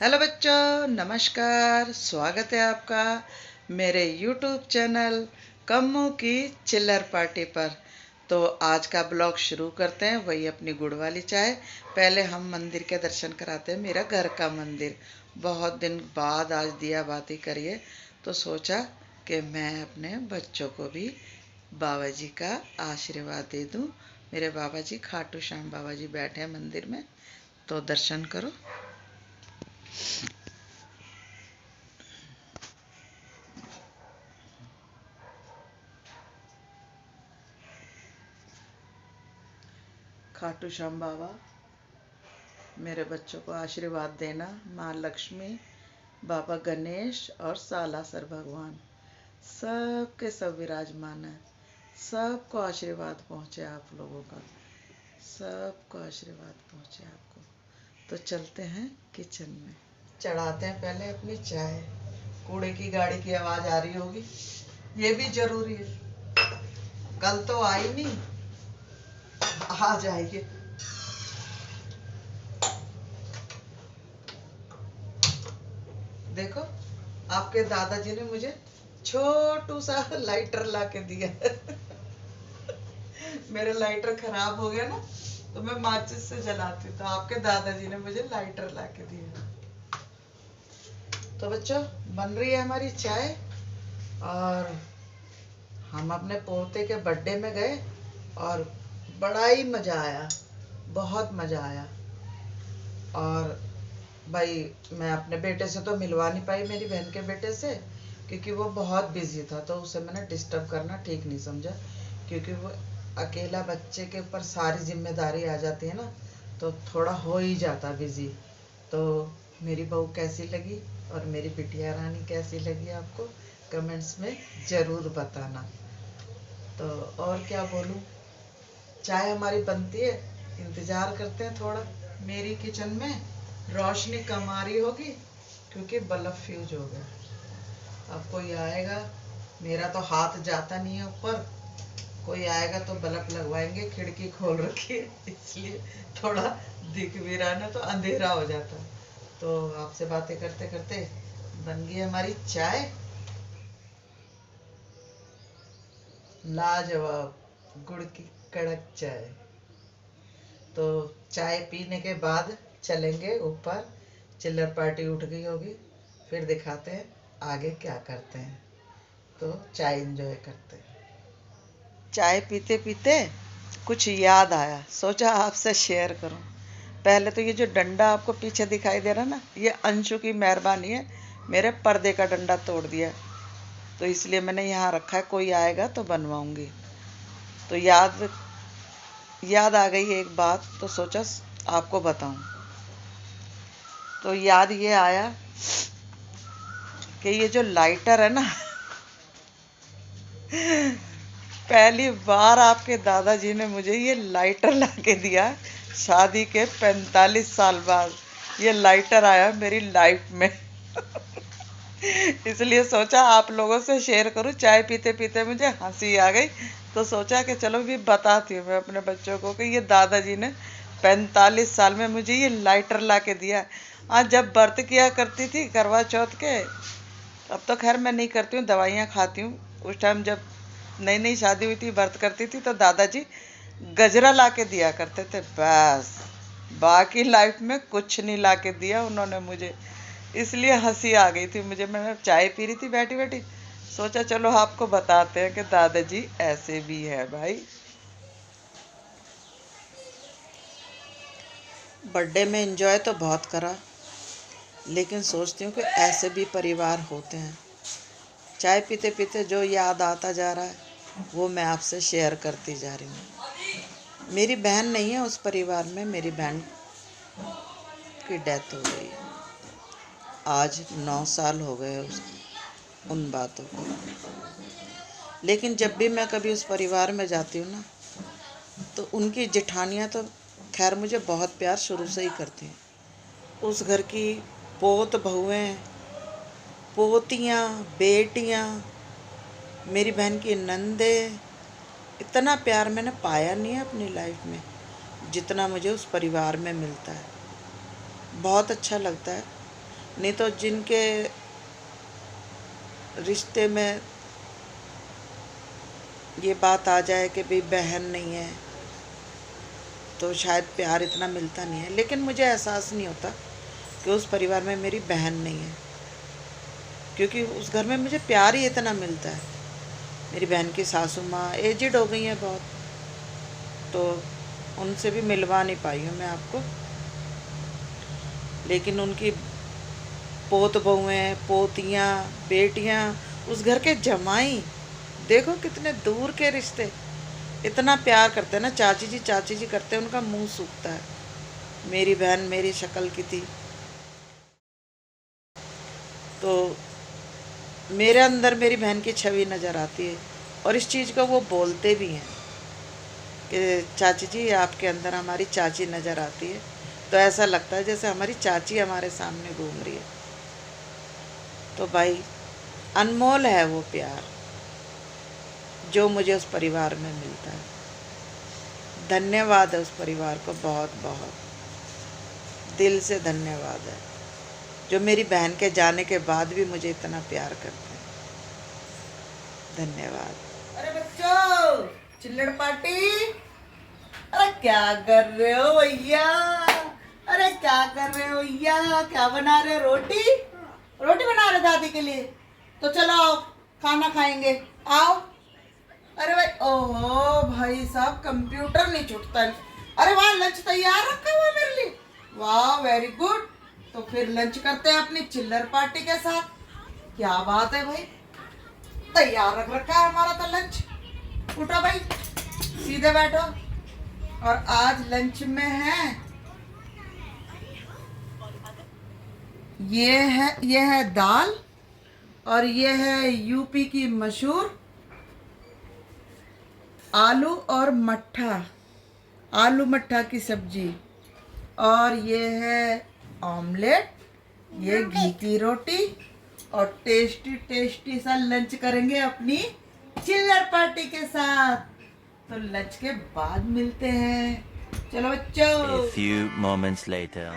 Hello बच्चों, नमस्कार। स्वागत है आपका मेरे YouTube चैनल कम्मू की चिल्लर पार्टी पर। तो आज का ब्लॉग शुरू करते हैं। वही अपनी गुड़ वाली चाय। पहले हम मंदिर के दर्शन कराते हैं, मेरा घर का मंदिर। बहुत दिन बाद आज दिया बाती करिए तो सोचा कि मैं अपने बच्चों को भी बाबा जी का आशीर्वाद दे दूं। मेरे बाबा जी खाटू श्याम बाबा जी बैठे हैं मंदिर में, तो दर्शन करो। खाटू श्याम बाबा मेरे बच्चों को आशीर्वाद देना। माँ लक्ष्मी, बाबा गणेश और सालासर भगवान सबके सब विराजमान है। सबको आशीर्वाद पहुँचे आप लोगों का, सबको आशीर्वाद पहुँचे आपको। तो चलते हैं किचन में, चढ़ाते हैं पहले अपनी चाय। कूड़े की गाड़ी की आवाज़ आ रही होगी, ये भी जरूरी है। कल तो आई नहीं, आ जाएगी। देखो, आपके दादाजी ने मुझे छोटू सा लाइटर ला के दिया। मेरा लाइटर खराब हो गया ना, तो मैं माचिस से जलाती, तो आपके दादाजी ने मुझे लाइटर ला के दिया। तो बच्चों, बन रही है हमारी चाय। और हम अपने पोते के बर्थडे में गए और बड़ा ही मज़ा आया, बहुत मज़ा आया। और भाई, मैं अपने बेटे से तो मिलवा नहीं पाई, मेरी बहन के बेटे से, क्योंकि वो बहुत बिजी था। तो उसे मैंने डिस्टर्ब करना ठीक नहीं समझा, क्योंकि वो अकेला बच्चे के ऊपर सारी जिम्मेदारी आ जाती है ना, तो थोड़ा हो ही जाता बिजी। तो मेरी बहू कैसी लगी और मेरी बिटिया रानी कैसी लगी आपको कमेंट्स में ज़रूर बताना। तो और क्या बोलूँ, चाय हमारी बनती है, इंतज़ार करते हैं थोड़ा। मेरी किचन में रोशनी कम आ रही होगी क्योंकि बल्ब फ्यूज हो गया। अब कोई आएगा, मेरा तो हाथ जाता नहीं है ऊपर, कोई आएगा तो बल्ब लगवाएंगे। खिड़की खोल रखी है इसलिए थोड़ा दिख भी रहा ना, तो अंधेरा हो जाता। तो आपसे बातें करते करते बन गई हमारी चाय, लाजवाब गुड़ की कड़क चाय। तो चाय पीने के बाद चलेंगे ऊपर। चिल्लर पार्टी उठ गई होगी, फिर दिखाते हैं आगे क्या करते हैं। तो चाय एंजॉय करते हैं। चाय पीते पीते कुछ याद आया, सोचा आपसे शेयर करूं। पहले तो ये जो डंडा आपको पीछे दिखाई दे रहा ना, ये अंशु की मेहरबानी है, मेरे पर्दे का डंडा तोड़ दिया, तो इसलिए मैंने यहाँ रखा है। कोई आएगा तो बनवाऊंगी। तो याद आ गई एक बात, तो सोचा आपको बताऊं। तो याद ये आया कि ये जो लाइटर है ना, पहली बार आपके दादाजी ने मुझे ये लाइटर ला के दिया। शादी के 45 साल बाद ये लाइटर आया मेरी लाइफ में। इसलिए सोचा आप लोगों से शेयर करूं। चाय पीते पीते मुझे हंसी आ गई, तो सोचा कि चलो भी बताती हूँ मैं अपने बच्चों को कि ये दादाजी ने 45 साल में मुझे ये लाइटर ला के दिया। आज जब व्रत किया करती थी करवा चौथ के, अब तो खैर मैं नहीं करती हूँ, दवाइयाँ खाती हूँ। उस टाइम जब नई नई शादी हुई थी, व्रत करती थी, तो दादाजी गजरा ला के दिया करते थे बस। बाकी लाइफ में कुछ नहीं ला के दिया उन्होंने मुझे, इसलिए हंसी आ गई थी मुझे। मैंने चाय पी रही थी बैठी बैठी, सोचा चलो आपको बताते हैं कि दादाजी ऐसे भी है भाई। बर्थडे में एंजॉय तो बहुत करा, लेकिन सोचती हूँ कि ऐसे भी परिवार होते हैं। चाय पीते पीते जो याद आता जा रहा है वो मैं आपसे शेयर करती जा रही हूँ। मेरी बहन नहीं है उस परिवार में, मेरी बहन की डेथ हो गई। आज 9 साल हो गए उन बातों को। लेकिन जब भी मैं कभी उस परिवार में जाती हूँ ना, तो उनकी जेठानियाँ तो खैर मुझे बहुत प्यार शुरू से ही करती हैं। उस घर की पोत बहुएँ, पोतियाँ, बेटियाँ, मेरी बहन की नंदे, इतना प्यार मैंने पाया नहीं है अपनी लाइफ में जितना मुझे उस परिवार में मिलता है। बहुत अच्छा लगता है। नहीं तो जिनके रिश्ते में ये बात आ जाए कि भाई बहन नहीं है तो शायद प्यार इतना मिलता नहीं है, लेकिन मुझे एहसास नहीं होता कि उस परिवार में मेरी बहन नहीं है, क्योंकि उस घर में मुझे प्यार ही इतना मिलता है। मेरी बहन की सासू माँ एजिड हो गई हैं बहुत, तो उनसे भी मिलवा नहीं पाई हूँ मैं आपको, लेकिन उनकी पोत बहुएँ, पोतियाँ, बेटियाँ, उस घर के जमाई, देखो कितने दूर के रिश्ते, इतना प्यार करते हैं ना, चाची जी करते हैं, उनका मुंह सूखता है। मेरी बहन मेरी शक्ल की थी, तो मेरे अंदर मेरी बहन की छवि नज़र आती है, और इस चीज़ को वो बोलते भी हैं कि चाची जी आपके अंदर हमारी चाची नज़र आती है। तो ऐसा लगता है जैसे हमारी चाची हमारे सामने घूम रही है। तो भाई अनमोल है वो प्यार जो मुझे उस परिवार में मिलता है। धन्यवाद है उस परिवार को, बहुत बहुत दिल से धन्यवाद है, जो मेरी बहन के जाने के बाद भी मुझे इतना प्यार करते हैं। धन्यवाद। अरे बच्चों, चिल्लड़ पार्टी, अरे क्या कर रहे हो भैया? अरे क्या कर रहे हो भैया? क्या बना रहे हो? रोटी बना रहे दादी के लिए? तो चलो आओ, खाना खाएंगे, आओ। अरे भाई, ओहो भाई साहब, कंप्यूटर नहीं छूटता है। अरे वाह, लंच तैयार रखा हुआ मेरे लिए, वाह वेरी गुड। तो फिर लंच करते हैं अपनी चिल्लर पार्टी के साथ। क्या बात है भाई, तैयार रख रखा है हमारा तो लंच। उठो भाई, सीधे बैठो। और आज लंच में है ये है दाल, और ये है यूपी की मशहूर आलू और मट्ठा, आलू मट्ठा की सब्जी, और ये है ऑमलेट, ये घी की रोटी, और टेस्टी टेस्टी सा लंच करेंगे अपनी चिल्लर पार्टी के साथ। तो लंच के बाद मिलते हैं, चलो बच्चों। A few moments later.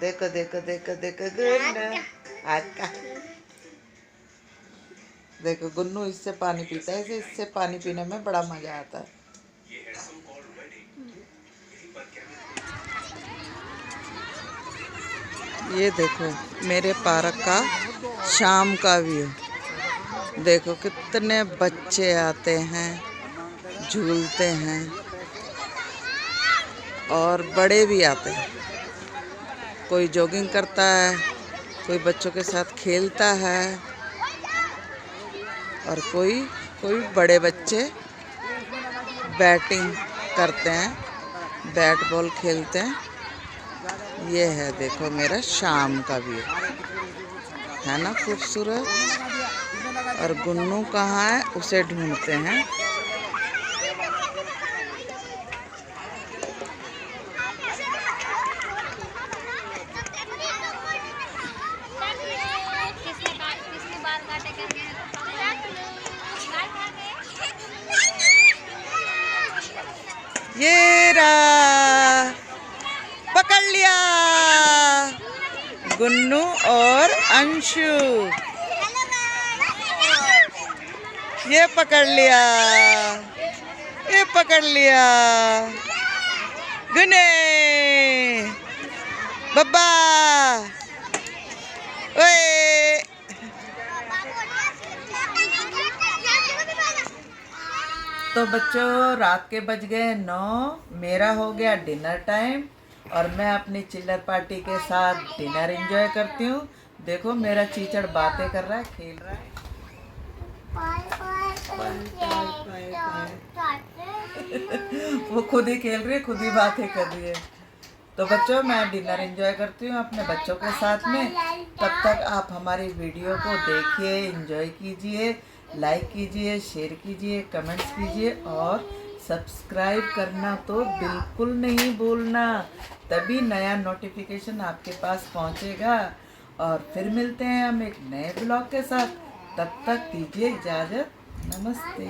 देखो देखो देखो देखो गुन्नू, आका देखो गुन्नू इससे पानी पीता है, इससे पानी पीने में बड़ा मजा आता है। ये देखो मेरे पार्क का शाम का व्यू, देखो कितने बच्चे आते हैं, झूलते हैं, और बड़े भी आते हैं। कोई जॉगिंग करता है, कोई बच्चों के साथ खेलता है, और कोई बड़े बच्चे बैटिंग करते हैं, बैट बॉल खेलते हैं। ये है देखो मेरा शाम का व्यू, है ना खूबसूरत। और गुन्नू कहाँ है, उसे ढूंढते हैं। ये रहा, पकड़ लिया गुन्नू और अंशु, ये पकड़ लिया, ये पकड़ लिया गुन्ने, बब्बा ओए। तो बच्चों, रात के बज गए 9, मेरा हो गया डिनर टाइम, और मैं अपनी चिल्लर पार्टी के साथ डिनर एंजॉय करती हूँ। देखो मेरा चीचड़ बातें कर रहा है, खेल रहा है। वो खुद ही खेल रही है, खुद ही बातें कर रही है। तो बच्चों, मैं डिनर एंजॉय करती हूँ अपने बच्चों के साथ में। तब तक आप हमारी वीडियो को देखिए, एंजॉय कीजिए, लाइक कीजिए, शेयर कीजिए, कमेंट्स कीजिए, और सब्सक्राइब करना तो बिल्कुल नहीं भूलना, तभी नया नोटिफिकेशन आपके पास पहुंचेगा। और फिर मिलते हैं हम एक नए ब्लॉग के साथ, तब तक दीजिए इजाज़त, नमस्ते।